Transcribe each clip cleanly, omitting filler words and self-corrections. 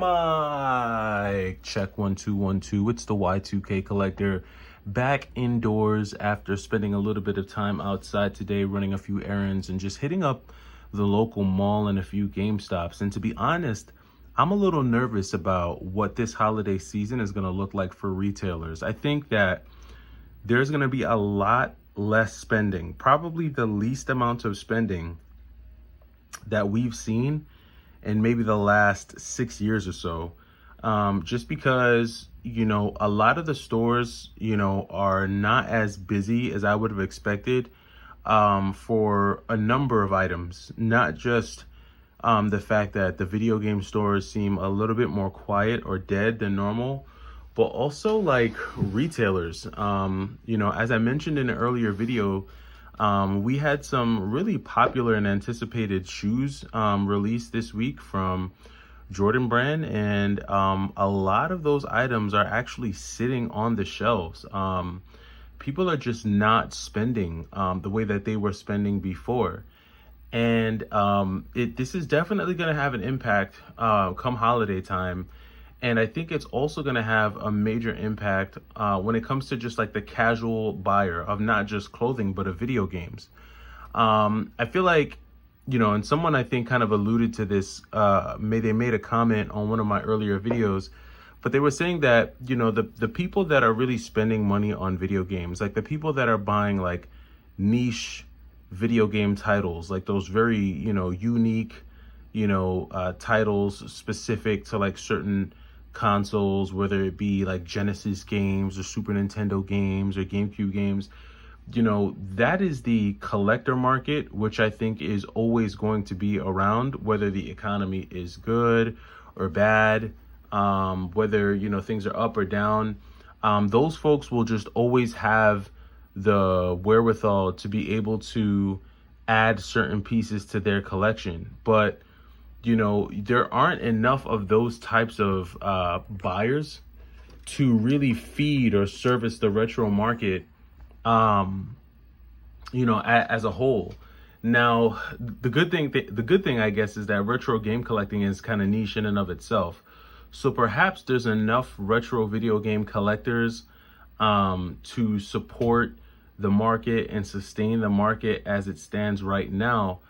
Mic check 1 2 1 2. It's the Y2K collector back indoors after spending a little bit of time outside today, running a few errands and just hitting up the local mall and a few GameStops. And to be honest, I'm a little nervous about what this holiday season is going to look like for retailers. I think that there's going to be a lot less spending, probably the least amount of spending that we've seen in maybe the last 6 years or so, just because, a lot of the stores, are not as busy as I would have expected for a number of items, not just the fact that the video game stores seem a little bit more quiet or dead than normal, but also like retailers. As I mentioned in an earlier video, we had some really popular and anticipated shoes released this week from Jordan brand, and a lot of those items are actually sitting on the shelves. People are just not spending the way that they were spending before. And this is definitely going to have an impact come holiday time. And I think it's also going to have a major impact when it comes to just like the casual buyer of not just clothing, but of video games. I feel like, and someone I think kind of alluded to this, they made a comment on one of my earlier videos, but they were saying that, the people that are really spending money on video games, like the people that are buying like niche video game titles, like those very, unique, titles specific to like certain consoles, whether it be like Genesis games or Super Nintendo games or GameCube games, that is the collector market, which I think is always going to be around, whether the economy is good or bad, whether, things are up or down. Those folks will just always have the wherewithal to be able to add certain pieces to their collection. But there aren't enough of those types of buyers to really feed or service the retro market, as a whole. Now, the good thing, I guess, is that retro game collecting is kind of niche in and of itself. So perhaps there's enough retro video game collectors to support the market and sustain the market as it stands right now.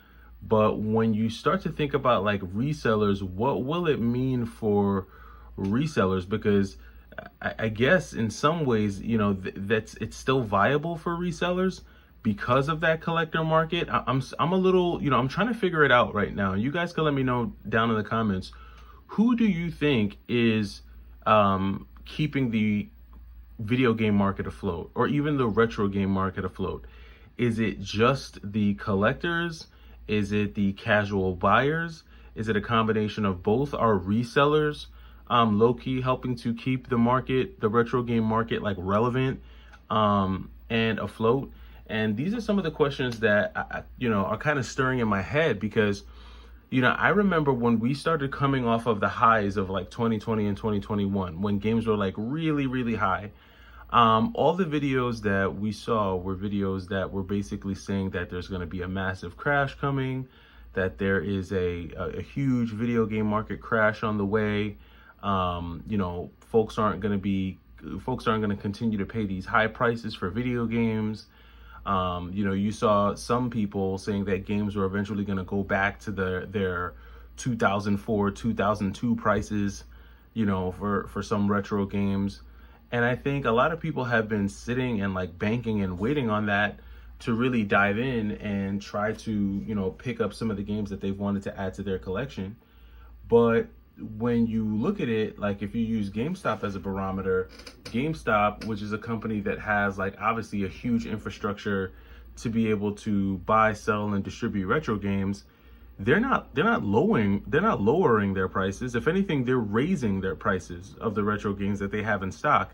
But when you start to think about like resellers, what will it mean for resellers? Because I guess in some ways, it's still viable for resellers because of that collector market. I'm a little, I'm trying to figure it out right now. You guys can let me know down in the comments. Who do you think is keeping the video game market afloat, or even the retro game market afloat? Is it just the collectors? Is it the casual buyers? Is it a combination of both? Are resellers low-key helping to keep the market, the retro game market, like relevant and afloat? And these are some of the questions that are kind of stirring in my head, because I remember when we started coming off of the highs of like 2020 and 2021, when games were like really, really high. All the videos that we saw were videos that were basically saying that there's going to be a massive crash coming, that there is a huge video game market crash on the way. Folks aren't going to continue to pay these high prices for video games. You saw some people saying that games were eventually going to go back to their 2004, 2002 prices, for some retro games. And I think a lot of people have been sitting and like banking and waiting on that to really dive in and try to, pick up some of the games that they've wanted to add to their collection. But when you look at it, like if you use GameStop as a barometer, GameStop, which is a company that has like obviously a huge infrastructure to be able to buy, sell, and distribute retro games, they're not lowering their prices. If anything, they're raising their prices of the retro games that they have in stock.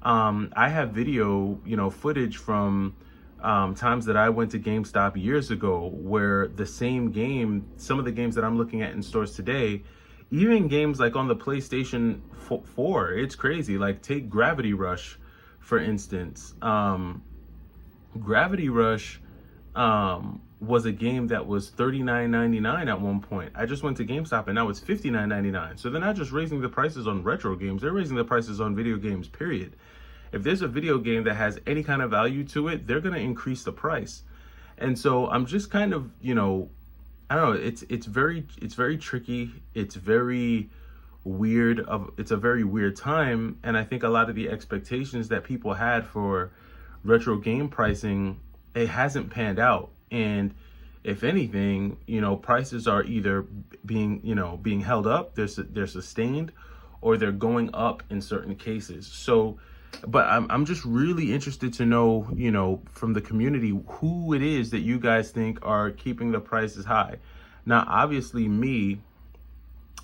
I have video, footage from times that I went to GameStop years ago, where the same game, some of the games that I'm looking at in stores today, even games like on the PlayStation 4, it's crazy. Like take Gravity Rush, for instance. Gravity Rush was a game that was $39.99 at one point. I just went to GameStop and now it's $59.99. So they're not just raising the prices on retro games, they're raising the prices on video games, period. If there's a video game that has any kind of value to it, they're going to increase the price. And so I'm just kind of, I don't know, it's very tricky. It's very weird. It's a very weird time. And I think a lot of the expectations that people had for retro game pricing, it hasn't panned out. And if anything, prices are either being held up, they're sustained, or they're going up in certain cases. So, but I'm just really interested to know, from the community, who it is that you guys think are keeping the prices high. Now, obviously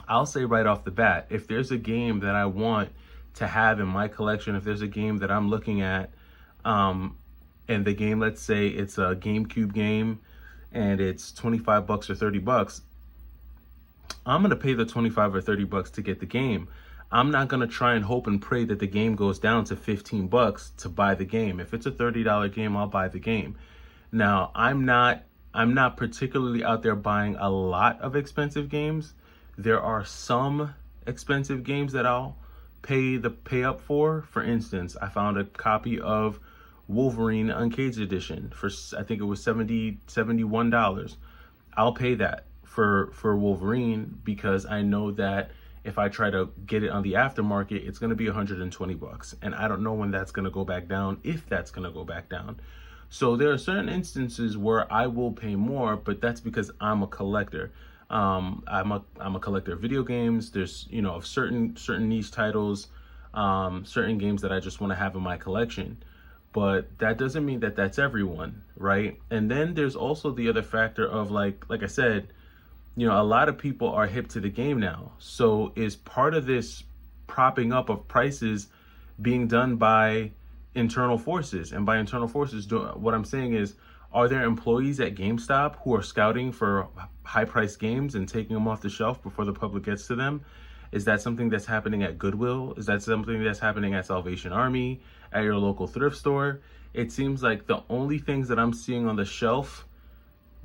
I'll say right off the bat, if there's a game that I want to have in my collection, if there's a game that I'm looking at, and the game, let's say it's a GameCube game and it's $25 or $30, I'm gonna pay the $25 or $30 to get the game. I'm not gonna try and hope and pray that the game goes down to $15 to buy the game. If it's a $30 game, I'll buy the game. Now, I'm not particularly out there buying a lot of expensive games. There are some expensive games that I'll pay up for. For instance, I found a copy of Wolverine Uncaged Edition for, I think it was $71. I'll pay that for Wolverine, because I know that if I try to get it on the aftermarket, it's going to be $120, and I don't know when that's going to go back down, if that's going to go back down. So there are certain instances where I will pay more, but that's because I'm a collector. I'm a collector of video games. There's, of certain niche titles, certain games that I just want to have in my collection. But that doesn't mean that that's everyone, right? And then there's also the other factor of, like I said, a lot of people are hip to the game now. So is part of this propping up of prices being done by internal forces? And by internal forces, what I'm saying is, are there employees at GameStop who are scouting for high-priced games and taking them off the shelf before the public gets to them? Is that something that's happening at Goodwill? Is that something that's happening at Salvation Army, at your local thrift store? It seems like the only things that I'm seeing on the shelf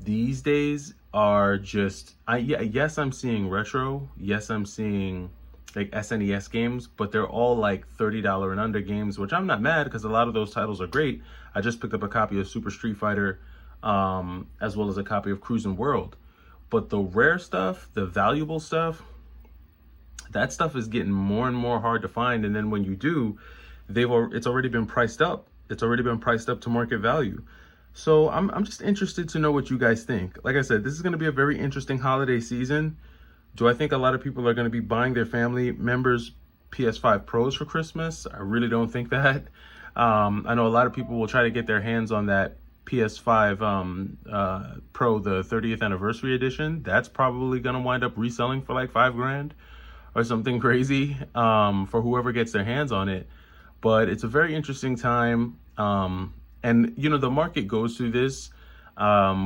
these days are just, yes, I'm seeing retro. Yes, I'm seeing like SNES games, but they're all like $30 and under games, which I'm not mad, because a lot of those titles are great. I just picked up a copy of Super Street Fighter, as well as a copy of Cruisin' World. But the rare stuff, the valuable stuff, that stuff is getting more and more hard to find. And then when you do, it's already been priced up. It's already been priced up to market value. So I'm just interested to know what you guys think. Like I said, this is going to be a very interesting holiday season. Do I think a lot of people are going to be buying their family members PS5 Pros for Christmas? I really don't think that. I know a lot of people will try to get their hands on that PS5 Pro, the 30th anniversary edition. That's probably going to wind up reselling for like $5,000 or something crazy, for whoever gets their hands on it. But it's a very interesting time. And, the market goes through this.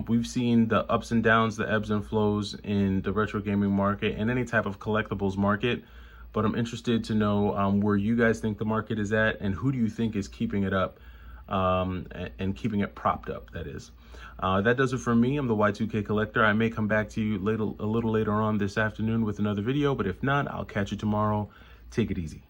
We've seen the ups and downs, the ebbs and flows in the retro gaming market and any type of collectibles market. But I'm interested to know where you guys think the market is at, and who do you think is keeping it up, and keeping it propped up, that is. That does it for me. I'm the Y2K Collector. I may come back to you a little later on this afternoon with another video, but if not, I'll catch you tomorrow. Take it easy.